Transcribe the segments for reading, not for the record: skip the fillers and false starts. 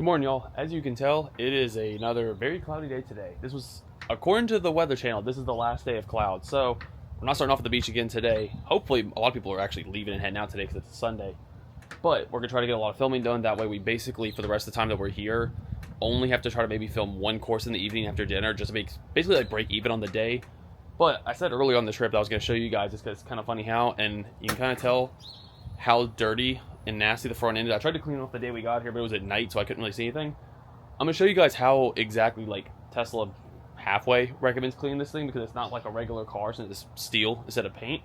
morning, y'all. As you can tell, it is another very cloudy day today. This was, according to the Weather Channel, this is the last day of clouds. So we're not starting off at the beach again today. Hopefully, a lot of people are actually leaving and heading out today because it's Sunday. But we're going to try to get a lot of filming done. That way we basically, for the rest of the time that we're here, only have to try to maybe film one course in the evening after dinner, just to make, basically like break even on the day. But I said earlier on the trip that I was going to show you guys, just because it's kind of funny how, and you can kind of tell how dirty and nasty the front end is. I tried to clean it off the day we got here, but it was at night, so I couldn't really see anything. I'm going to show you guys how exactly like Tesla halfway recommends cleaning this thing, because it's not like a regular car, since it's steel instead of paint.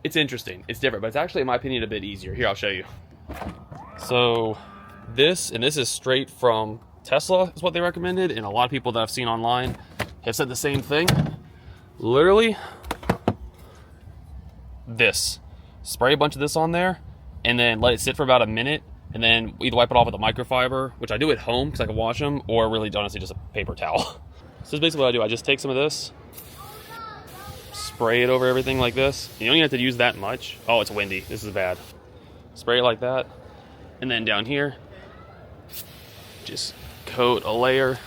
It's interesting. It's different, but it's actually, in my opinion, a bit easier. Here, I'll show you. So this is straight from Tesla, is what they recommended, and a lot of people that I've seen online have said the same thing. Literally, this. Spray a bunch of this on there, and then let it sit for about a minute, and then either wipe it off with a microfiber, which I do at home because I can wash them, or really, honestly, just a paper towel. So this is basically what I do. I just take some of this, spray it over everything like this. You don't even have to use that much. Oh, it's windy. This is bad. Spray it like that, and then down here, just coat a layer.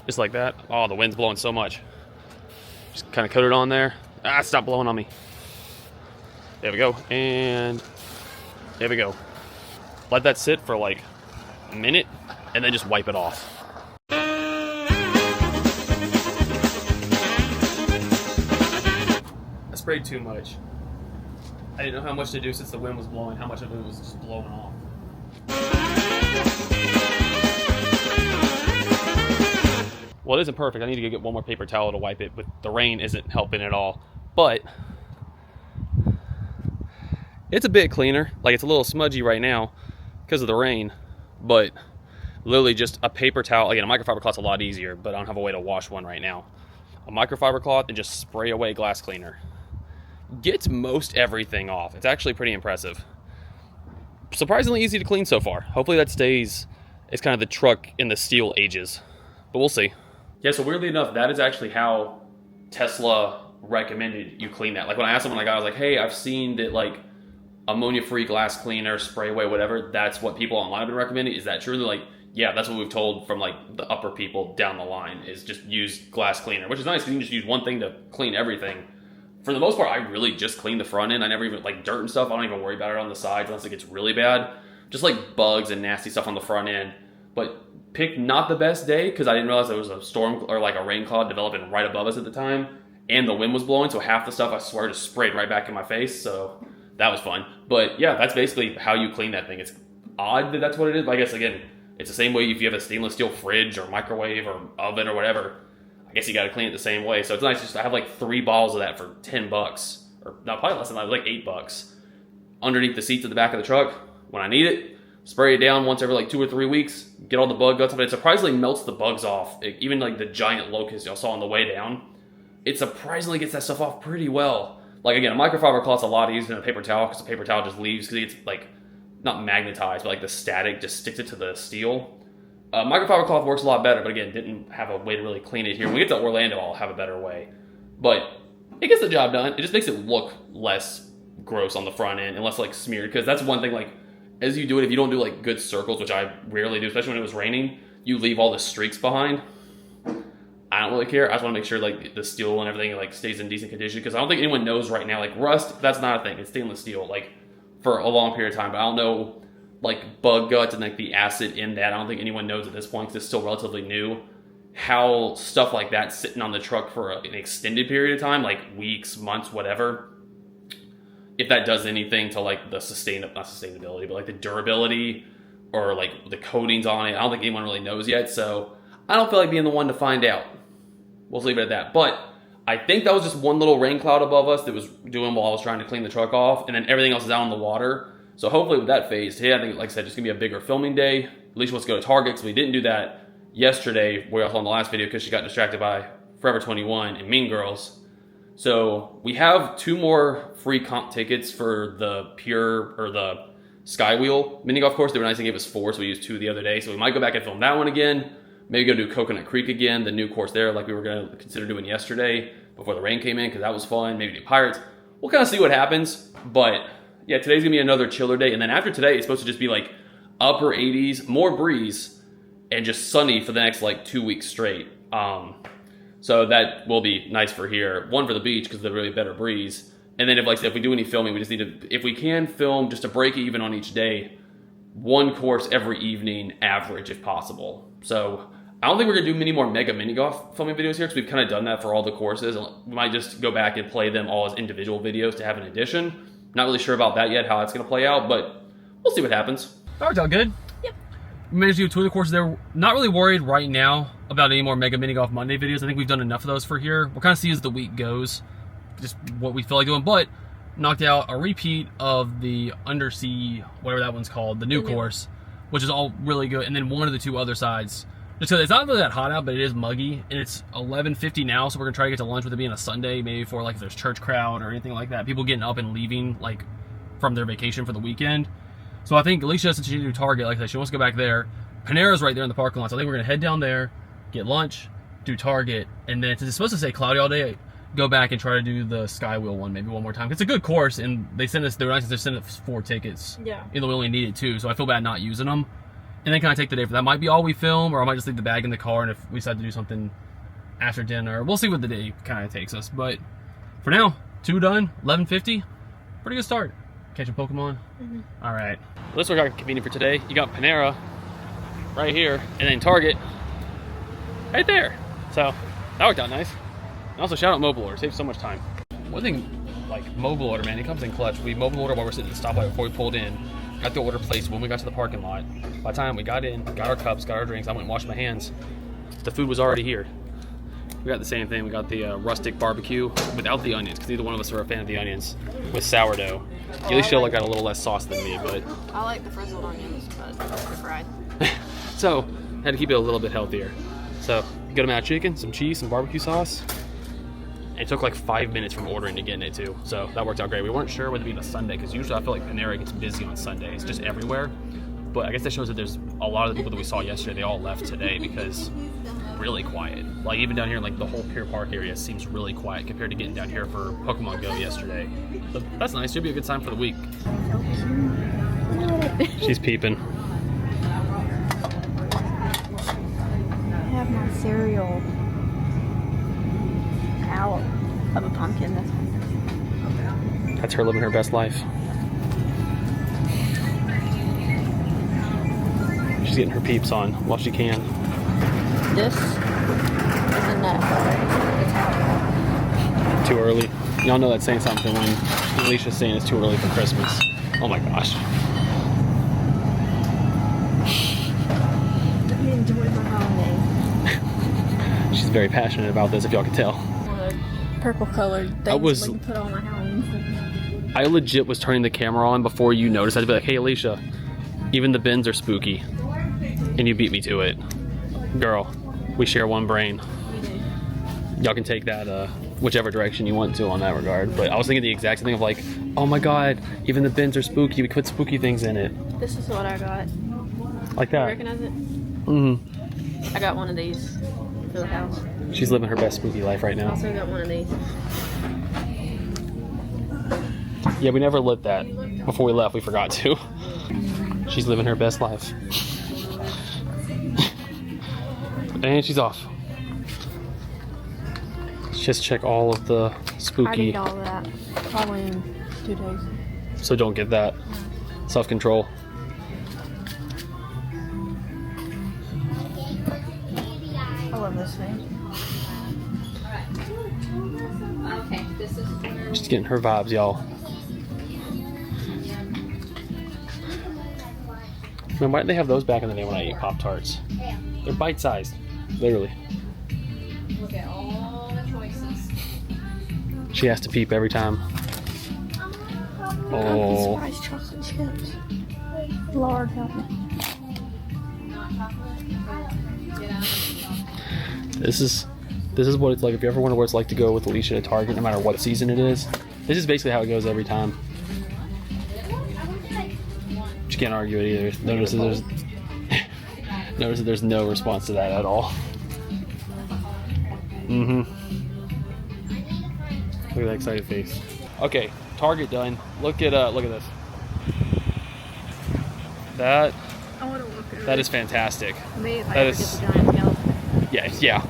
Just like that. Oh, the wind's blowing so much. Just kind of coat it on there. Ah, stop blowing on me. There we go. And there we go. Let that sit for like a minute, and then just wipe it off. I sprayed too much. I didn't know how much to do since the wind was blowing, how much of it was just blowing off. Well, it isn't perfect. I need to get one more paper towel to wipe it, but the rain isn't helping at all. But it's a bit cleaner. Like, it's a little smudgy right now because of the rain, but literally just a paper towel. Again, a microfiber cloth's a lot easier, but I don't have a way to wash one right now. A microfiber cloth and just spray away glass cleaner. Gets most everything off. It's actually pretty impressive. Surprisingly easy to clean so far. Hopefully that stays as kind of the truck in the steel ages, but we'll see. Yeah, so weirdly enough, that is actually how Tesla recommended you clean that. Like, when I asked them when I got, I was like, hey, I've seen that like ammonia-free glass cleaner, spray away, whatever, that's what people online have been recommending. Is that true? They're like, yeah, that's what we've told from like the upper people down the line, is just use glass cleaner, which is nice because you can just use one thing to clean everything. For the most part, I really just clean the front end. I never even, like dirt and stuff, I don't even worry about it on the sides unless it gets really bad. Just like bugs and nasty stuff on the front end. But picked not the best day because I didn't realize there was a storm or like a rain cloud developing right above us at the time, and the wind was blowing, so half the stuff I swear just sprayed right back in my face, so that was fun. But yeah, that's basically how you clean that thing. It's odd that that's what it is, but I guess again, it's the same way if you have a stainless steel fridge or microwave or oven or whatever. I guess you got to clean it the same way. So it's nice. Just I have like 3 bottles of that for $10, or no, probably less than that, like $8 underneath the seats at the back of the truck. When I need it, spray it down once every like 2 or 3 weeks, get all the bug guts off it. It surprisingly melts the bugs off. Even like the giant locusts y'all saw on the way down, it surprisingly gets that stuff off pretty well. Like, again, a microfiber cloth's a lot easier than a paper towel, because the paper towel just leaves, because it's like not magnetized, but like the static just sticks it to the steel. Microfiber cloth works a lot better, but again, didn't have a way to really clean it here. When we get to Orlando, I'll have a better way. But it gets the job done. It just makes it look less gross on the front end and less like smeared, because that's one thing, like, as you do it, if you don't do like good circles, which I rarely do, especially when it was raining, you leave all the streaks behind. I don't really care. I just want to make sure like the steel and everything like stays in decent condition, because I don't think anyone knows right now, like rust, that's not a thing. It's stainless steel, like for a long period of time, but I don't know like bug guts and like the acid in that. I don't think anyone knows at this point, because it's still relatively new, how stuff like that sitting on the truck for an extended period of time, like weeks, months, whatever, if that does anything to like the not sustainability, but like the durability or like the coatings on it. I don't think anyone really knows yet, so I don't feel like being the one to find out. We'll leave it at that. But I think that was just one little rain cloud above us that was doing while I was trying to clean the truck off, and then everything else is out in the water. So hopefully with that phased, hey, I think, like I said, it's gonna be a bigger filming day. Alicia wants to go to Target, because we didn't do that yesterday, we also on the last video, because she got distracted by Forever 21 and Mean Girls. So we have 2 more free comp tickets for the the Skywheel mini golf course. They were nice and gave us 4, so we used 2 the other day. So we might go back and film that one again. Maybe go do Coconut Creek again, the new course there, like we were going to consider doing yesterday before the rain came in, because that was fun. Maybe do Pirates. We'll kind of see what happens. But yeah, today's going to be another chiller day. And then after today, it's supposed to just be like upper 80s, more breeze, and just sunny for the next like 2 weeks straight. So that will be nice for here. One, for the beach because there's really better breeze. And then if we do any filming, we just need to, if we can film just to break even on each day, one course every evening average if possible. So I don't think we're gonna do many more mega mini golf filming videos here because we've kind of done that for all the courses. We might just go back and play them all as individual videos to have an addition. Not really sure about that yet, how that's gonna play out, but we'll see what happens. That worked out good. Yep. We managed to do 2 of the courses there. Not really worried right now about any more mega mini golf Monday videos. I think we've done enough of those for here. We'll kind of see as the week goes, just what we feel like doing, but knocked out a repeat of the undersea, whatever that one's called, the new course, which is all really good. And then one of the 2 other sides. Just so it's not really that hot out, but it is muggy, and it's 11:50 now, so we're gonna try to get to lunch with it being a Sunday, maybe for like if there's church crowd or anything like that. People getting up and leaving like from their vacation for the weekend. So I think Alicia, since she did Target, like I said, she wants to go back there. Panera's right there in the parking lot, so I think we're gonna head down there, get lunch, do Target, and then since it's supposed to stay cloudy all day, go back and try to do the Skywheel one maybe one more time. It's a good course, and they sent us, they were nice, they sent us 4 tickets. Yeah. Even though we only needed 2, so I feel bad not using them. And then kind of take the day for that. Might be all we film, or I might just leave the bag in the car, and if we decide to do something after dinner, we'll see what the day kind of takes us. But for now, 2 done, 11:50, pretty good start. Catching Pokemon. All right. Well, this worked out convenient for today. You got Panera right here, and then Target right there. So that worked out nice. And also shout out Mobile Order, saves so much time. One thing, like Mobile Order, man, it comes in clutch. We mobile order while we're sitting at the stoplight before we pulled in. Got the order placed when we got to the parking lot. By the time we got in, got our cups, got our drinks, I went and washed my hands. The food was already here. We got the same thing. We got the rustic barbecue without the onions, because neither one of us are a fan of the onions, with sourdough. Alicia got a little less sauce than me, but I like the frizzled onions, but they're fried. So had to keep it a little bit healthier. So good amount of chicken, some cheese, some barbecue sauce. It took like 5 minutes from ordering to getting it too, so that worked out great. We weren't sure whether it be a Sunday, because usually I feel like Panera gets busy on Sundays, just everywhere. But I guess that shows that there's a lot of the people that we saw yesterday, they all left today because really quiet. Like even down here, like the whole Pier Park area seems really quiet compared to getting down here for Pokemon Go yesterday. So that's nice. Should be a good sign for the week. She's peeping. I have my cereal out of a pumpkin. That's her living her best life. She's getting her peeps on while she can. This is a nut. Too early. Y'all know that's saying something when Alicia's saying it's too early for Christmas. Oh my gosh. Let me enjoy my holiday. She's very passionate about this, if y'all can tell. Purple colored things we put on my hands. I legit was turning the camera on before you noticed. I'd be like, hey Alicia, even the bins are spooky. And you beat me to it. Girl, we share one brain. Y'all can take that whichever direction you want to on that regard. But I was thinking the exact same thing of like, oh my god, even the bins are spooky. We put spooky things in it. This is what I got. Like that? You recognize it? Mm-hmm. I got one of these for the house. She's living her best spooky life right now. I also got one of these. Yeah, we never lit that. Before we left, we forgot to. She's living her best life. And she's off. Let's just check all of the spooky. I need all of that. Probably in 2 days. So don't get that. Self-control. I love this thing. Okay, this is Just getting her vibes, y'all. Man, why didn't they have those back in the day when I ate Pop-Tarts? They're bite-sized, literally. look at all the choices. She has to peep every time. Oh. These spice chocolate chips. Lord help me. This is what it's like. If you ever wonder what it's like to go with Alicia to Target, no matter what season it is, this is basically how it goes every time. But you can't argue it either. Notice that there's no response to that at all. Look at that excited face. Okay, Target done. Look at this. That I want to look at it. That is fantastic. Maybe if I That ever is- get the giant skeleton. Yeah.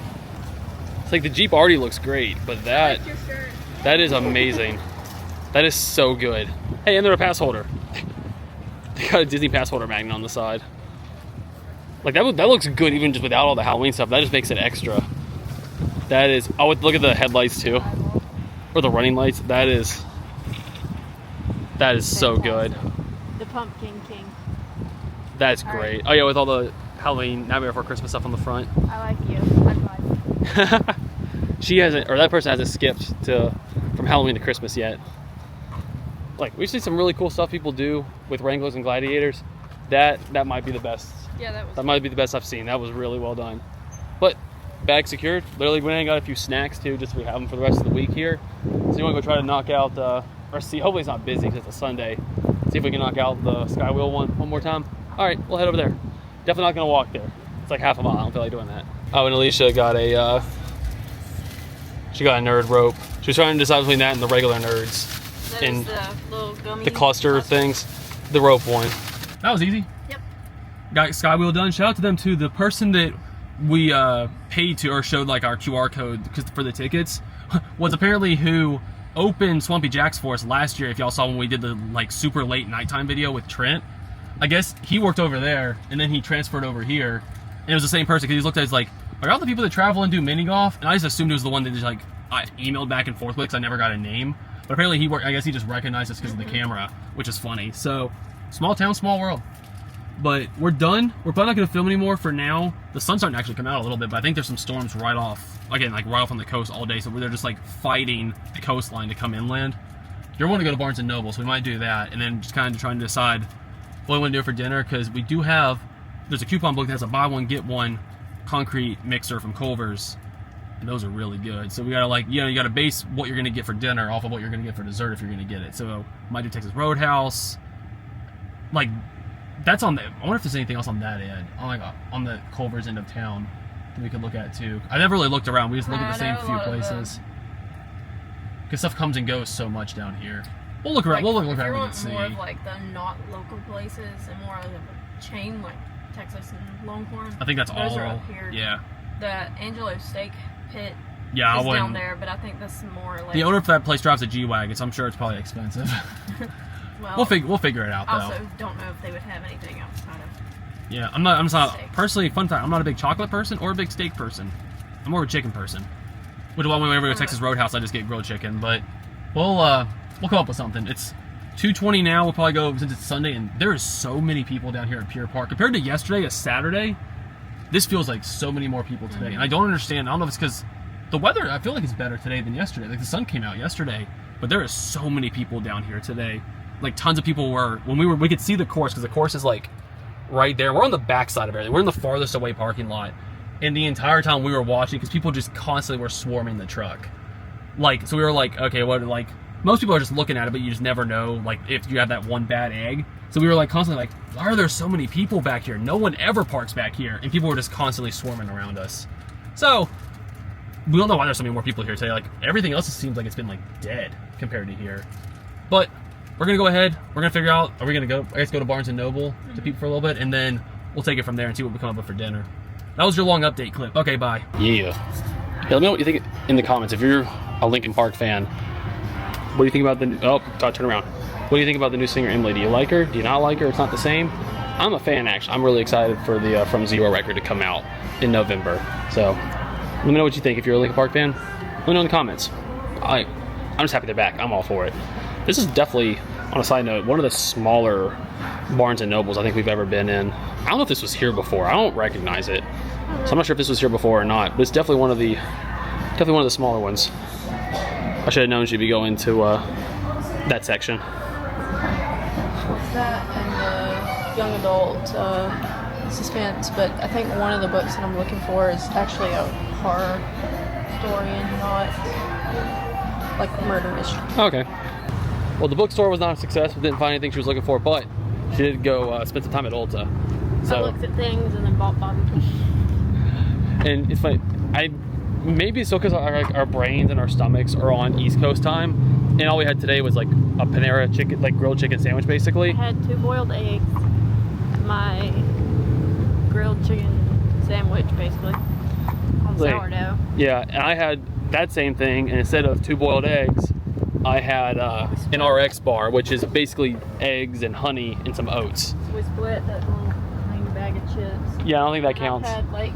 It's like the Jeep already looks great, but that Like your shirt. that is amazing. That is so good. Hey, and they're a pass holder. They got a Disney pass holder magnet on the side. Like that looks good even just without all the Halloween stuff. That just makes it extra. That is. Oh, look at the headlights too, or the running lights. That is so good. The Pumpkin King. That's All great. right. Oh yeah, with all the Halloween Nightmare Before Christmas stuff on the front. I like you. High five. She hasn't, or that person hasn't skipped from Halloween to Christmas yet. Like we see some really cool stuff people do with Wranglers and Gladiators. That might be the best. Yeah, That might be the best I've seen. That was really well done. But bag secured. Literally went and got a few snacks too, just so we have them for the rest of the week here. So you want to go try to knock out, or see. Hopefully it's not busy because it's a Sunday. See if we can knock out the Skywheel one more time. All right, we'll head over there. Definitely not gonna walk there. It's like half a mile. I don't feel like doing that. Oh, and Alicia got a nerd rope. She was trying to decide between that and the regular nerds. That And is the little gummy. the cluster things, the rope one. That was easy. Yep. Got Skywheel done. Shout out to them too. The person that we paid to or showed like our QR code for the tickets was apparently who opened Swampy Jack's for us last year. If y'all saw when we did the like super late nighttime video with Trent, I guess he worked over there and then he transferred over here, and it was the same person because he looked at it as like, are all the people that travel and do mini golf? And I just assumed it was the one that just like I emailed back and forth with because I never got a name. But apparently he worked. I guess he just recognized us because of the camera, which is funny. So small town, small world. But we're done. We're probably not going to film anymore for now. The sun's starting to actually come out a little bit, but I think there's some storms right off, again, like right off on the coast all day. So they're just like fighting the coastline to come inland. You're wanting to go to Barnes & Noble, so we might do that. And then just kind of trying to decide what we want to do for dinner, because we do have, there's a coupon book that has a buy one, get one concrete mixer from Culver's. And those are really good. So we got to like, you got to base what you're going to get for dinner off of what you're going to get for dessert if you're going to get it. So might do Texas Roadhouse. Like, that's on the, I wonder if there's anything else on that end, on the Culver's end of town that we could look at too. I never really looked around. We just looked at the same few places. Because stuff comes and goes so much down here. We'll look around. Like, we'll look around. If you We want can see. more of like the not local places and more of a chain like Texas and Longhorn. I think that's those all. are up here. Yeah. The Angelo Steak Pit Yeah, I is wouldn't. down there, but I think that's more like. The owner for that place drives a G-Wagon, so I'm sure it's probably expensive. Well, We'll figure it out though. also don't know if they would have anything outside of. Yeah, I'm not Steak. personally. Fun fact: I'm not a big chocolate person or a big steak person. I'm more of a chicken person. Which is why whenever we go to Texas Roadhouse, I just get grilled chicken. But we'll come up with something. It's 2:20 now. We'll probably go since it's Sunday, and there is so many people down here at Pier Park compared to yesterday, a Saturday. This feels like so many more people today, and I don't understand. I don't know if it's because the weather. I feel like it's better today than yesterday. Like the sun came out yesterday, but there is so many people down here today. Like tons of people were when we could see the course because the course is like right there. We're on the back side of everything. We're in the farthest away parking lot, and the entire time we were watching because people just constantly were swarming the truck. Like so we were like, okay, what like most people are just looking at it, but you just never know like if you have that one bad egg. So we were like constantly like, why are there so many people back here? No one ever parks back here, and people were just constantly swarming around us. So we don't know why there's so many more people here today. Like everything else seems like it's been like dead compared to here. But we're gonna go ahead. We're gonna figure out. Are we gonna go? I guess go to Barnes and Noble to peep for a little bit, and then we'll take it from there and see what we come up with for dinner. That was your long update clip. Okay, bye. Yeah. Hey, let me know what you think in the comments. If you're a Linkin Park fan, what do you think about the? Oh, turn around. What do you think about the new singer Emily? Do you like her? Do you not like her? It's not the same. I'm a fan actually. I'm really excited for the From Zero record to come out in November. So let me know what you think. If you're a Linkin Park fan, let me know in the comments. I'm just happy they're back. I'm all for it. This is definitely, on a side note, one of the smaller Barnes and Nobles I think we've ever been in. I don't know if this was here before. I don't recognize it, so I'm not sure if this was here before or not. But it's definitely one of the smaller ones. I should have known she'd be going to that section. That and the young adult suspense, but I think one of the books that I'm looking for is actually a horror story and not like a murder mystery. Okay. Well, the bookstore was not a success. We didn't find anything she was looking for, but she did go spend some time at Ulta. So, I looked at things and then bought Bobby pins. and it's funny. Maybe it's still because our brains and our stomachs are on East Coast time, and all we had today was like a Panera chicken, like grilled chicken sandwich, basically. I had 2 boiled eggs, my grilled chicken sandwich, basically, on sourdough. Yeah, and I had that same thing, and instead of 2 boiled eggs, I had an RX bar, which is basically eggs and honey and some oats. We split that little tiny bag of chips. Yeah, I don't think that counts. I've had like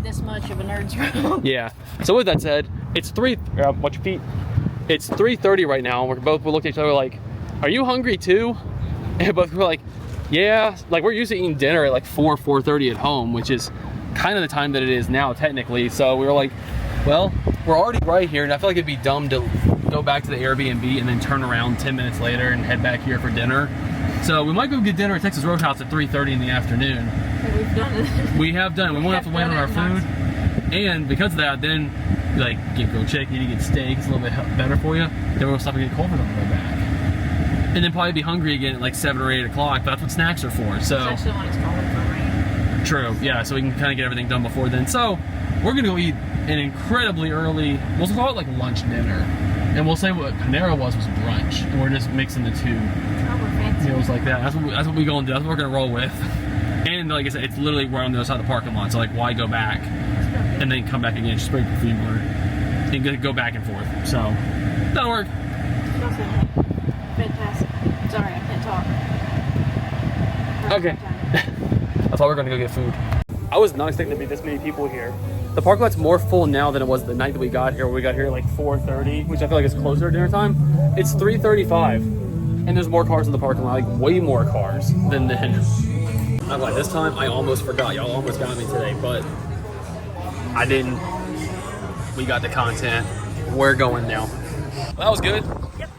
this much of a nerd's roll. Yeah. So with that said, it's watch your feet. It's 3:30 right now, and we looked at each other like, "Are you hungry too?" And both were like, "Yeah." Like we're used to eating dinner at like 4:30 at home, which is kind of the time that it is now technically. So we were like, "Well, we're already right here, and I feel like it'd be dumb to go back to the Airbnb and then turn around 10 minutes later and head back here for dinner." So we might go get dinner at Texas Roadhouse at 3:30 in the afternoon. And we've done it. We have done it. We won't have to wait on our food. And because of that, then you like get grilled chicken, you get steak, it's a little bit better for you. Then we'll stop and get Culver's on the way back. And then probably be hungry again at like 7 or 8 o'clock, but that's what snacks are for. So It's actually when it's calling for rain. True, yeah, so we can kind of get everything done before then. So we're gonna go eat an incredibly early, we'll call it like lunch dinner. And we'll say what Panera was brunch. And we're just mixing the two meals like that. That's what we gonna do, that's what we're gonna roll with. And like I said, it's literally right on the other side of the parking lot, so like why go back and then come back again, just spray perfume on it and go back and forth. So that'll work. Fantastic. Sorry, I can't talk. Okay. That's why we're gonna go get food. I was not expecting to be this many people here. The parking lot's more full now than it was the night that we got here. We got here at like 4:30, which I feel like is closer to dinner time. It's 3:35, and there's more cars in the parking lot, like way more cars than then. I'm like, this time I almost forgot. Y'all almost got me today, but I didn't. We got the content. We're going now. Well, that was good. Yep.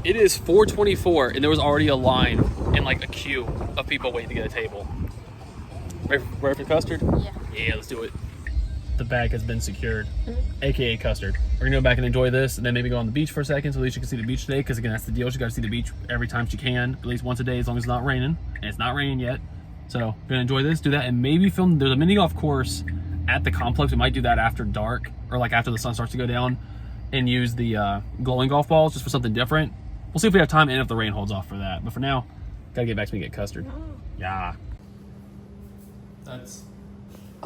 It is 4:24, and there was already a line and like a queue of people waiting to get a table. Ready for custard? Yeah. Yeah, let's do it. The bag has been secured, aka custard. We're gonna go back and enjoy this, and then maybe go on the beach for a second, so at least you can see the beach today. Because again, that's the deal. She got to see the beach every time she can, at least once a day, as long as it's not raining. And it's not raining yet, so we're gonna enjoy this, do that, and maybe film. There's a mini golf course at the complex. We might do that after dark, or like after the sun starts to go down, and use the glowing golf balls just for something different. We'll see if we have time and if the rain holds off for that. But for now, gotta get back to me and get custard. Yeah. That's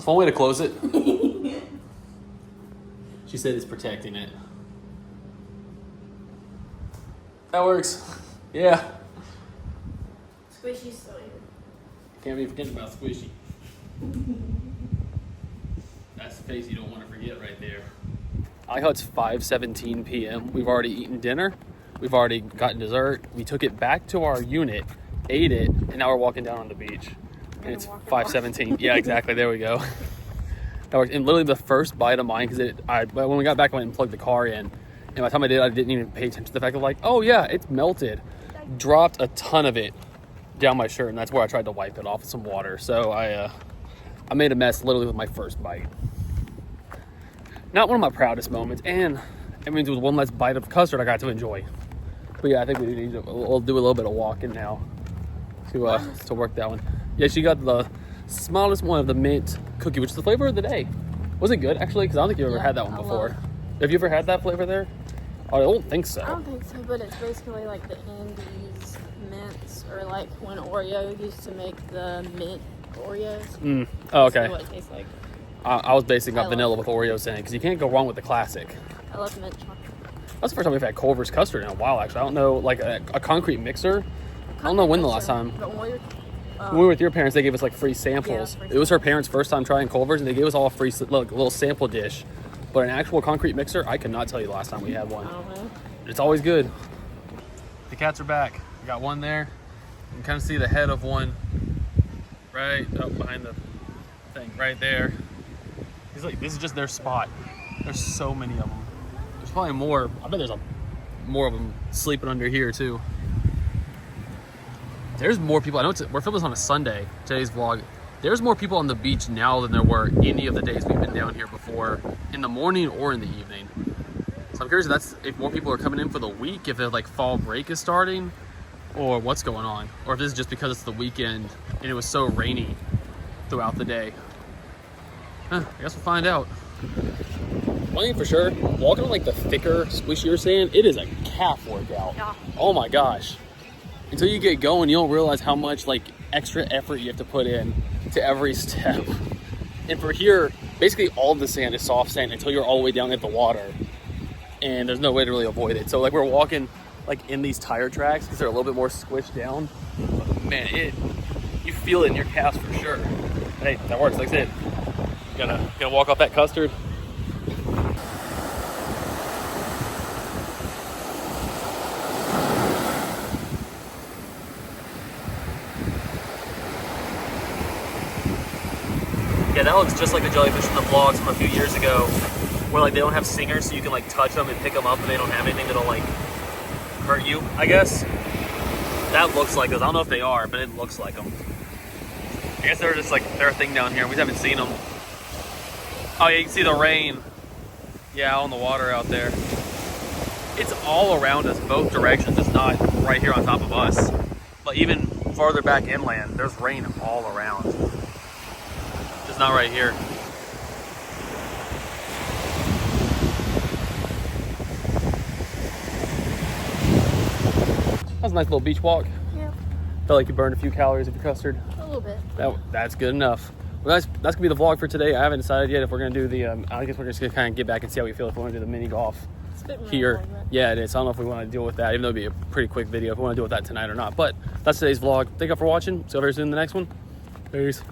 one way to close it. She said it's protecting it. That works. Yeah. Squishy's still here. Can't be forgetting about Squishy. That's the face you don't want to forget right there. I like how it's 5:17 p.m. We've already eaten dinner. We've already gotten dessert. We took it back to our unit, ate it, and now we're walking down on the beach. And it's 5:17. Yeah, exactly. There we go. That works. And literally the first bite of mine, because when we got back, I went and plugged the car in. And by the time I did, I didn't even pay attention to the fact of like, oh yeah, it's melted. Dropped a ton of it down my shirt, and that's where I tried to wipe it off with some water. So I made a mess literally with my first bite. Not one of my proudest moments, and it means it was one less bite of custard I got to enjoy. But yeah, I think we'll do a little bit of walking now to work that one. Yeah, she got the smallest one of the mint cookie, which is the flavor of the day. Was it good, actually? Because I don't think you've ever had that one before. Have you ever had that flavor there? Oh, I don't think so. I don't think so, but it's basically like the Andes mints, or like when Oreo used to make the mint Oreos. Oh, okay. That's what it tastes like. I was basing got vanilla with Oreos in it, because you can't go wrong with the classic. I love mint chocolate. That's the first time we've had Culver's custard in a while, actually. I don't know, like a concrete mixer. I don't know when the last time. But when we were with your parents, they gave us like free samples. Yeah, It was her parents' first time trying Culver's, and they gave us all a free little sample dish. But an actual concrete mixer, I could not tell you the last time we had one. I don't know. It's always good. The cats are back. We got one there. You can kind of see the head of one right up behind the thing, right there. He's like, this is just their spot. There's so many of them. There's probably more. I bet there's more of them sleeping under here too. There's more people. I know we're filming this on a Sunday, today's vlog. There's more people on the beach now than there were any of the days we've been down here before, in the morning or in the evening. So I'm curious if more people are coming in for the week, if like fall break is starting, or what's going on, or if this is just because it's the weekend and it was so rainy throughout the day. I guess we'll find out. One thing for sure, walking on like the thicker, squishier sand, it is a calf workout. Yeah. Oh my gosh. Until you get going, you don't realize how much like extra effort you have to put in to every step. And for here, basically all of the sand is soft sand until you're all the way down at the water. And there's no way to really avoid it. So like we're walking like in these tire tracks because they're a little bit more squished down. But man, you feel it in your calves for sure. But hey, that works. Like I said, gonna walk off that custard. Yeah, that looks just like the jellyfish from the vlogs from a few years ago, where like they don't have stingers, so you can like touch them and pick them up, and they don't have anything that'll like hurt you, I guess. That looks like those. I don't know if they are, but it looks like them. I guess they're just like, they're a thing down here. We just haven't seen them. Oh yeah, you can see the rain. Yeah, on the water out there. It's all around us, both directions. It's not right here on top of us. But even farther back inland, there's rain all around. Just not right here. That was a nice little beach walk. Yeah. Felt like you burned a few calories of your custard. A little bit. That's good enough. Well, that's gonna be the vlog for today. I haven't decided yet if we're gonna do the. I guess we're just gonna kind of get back and see how we feel if we want to do the mini golf It's a bit here. long, but- Yeah, it is. I don't know if we want to deal with that, even though it'd be a pretty quick video if we want to deal with that tonight or not. But that's today's vlog. Thank you for watching. See you very soon in the next one. Peace.